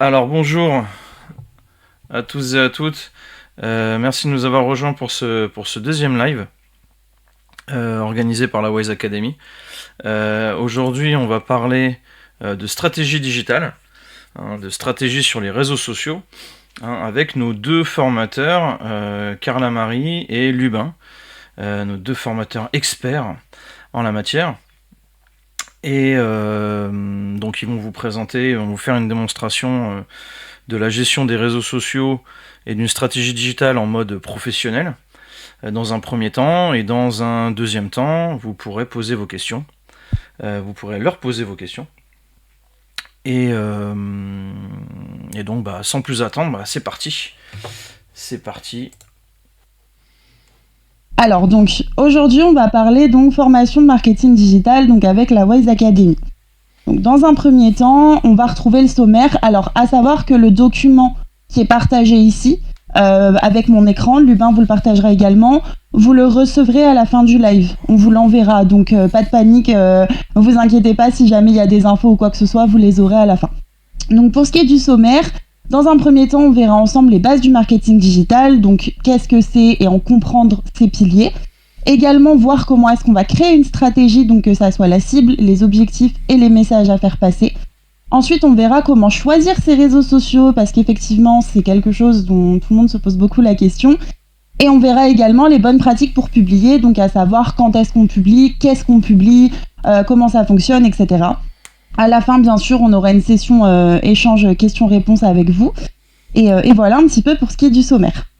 Alors bonjour à tous et à toutes. Merci de nous avoir rejoints pour ce deuxième live organisé par la Wise Academy. Aujourd'hui, on va parler de stratégie digitale, de stratégie sur les réseaux sociaux, avec nos deux formateurs, Carla Marie et Lubin, nos deux formateurs experts en la matière. Et donc ils vont vous présenter, ils vont vous faire une démonstration de la gestion des réseaux sociaux et d'une stratégie digitale en mode professionnel dans un premier temps, et dans un deuxième temps vous pourrez poser vos questions, vous pourrez leur poser vos questions, et donc sans plus attendre, c'est parti. Alors donc aujourd'hui on va parler donc formation de marketing digital donc avec la Wise Academy. Donc dans un premier temps on va retrouver le sommaire. Alors à savoir que le document qui est partagé ici avec mon écran, Lubin vous le partagera également, vous le recevrez à la fin du live, on vous l'enverra, donc pas de panique, ne vous inquiétez pas si jamais il y a des infos ou quoi que ce soit, vous les aurez à la fin. Donc pour ce qui est du sommaire, dans un premier temps, on verra ensemble les bases du marketing digital, donc qu'est-ce que c'est et en comprendre ses piliers. Également voir comment est-ce qu'on va créer une stratégie, donc que ça soit la cible, les objectifs et les messages à faire passer. Ensuite, on verra comment choisir ses réseaux sociaux, parce qu'effectivement, c'est quelque chose dont tout le monde se pose beaucoup la question. Et on verra également les bonnes pratiques pour publier, donc à savoir quand est-ce qu'on publie, qu'est-ce qu'on publie, comment ça fonctionne, etc. À la fin, bien sûr, on aura une session échange questions-réponses avec vous. Et voilà un petit peu pour ce qui est du sommaire.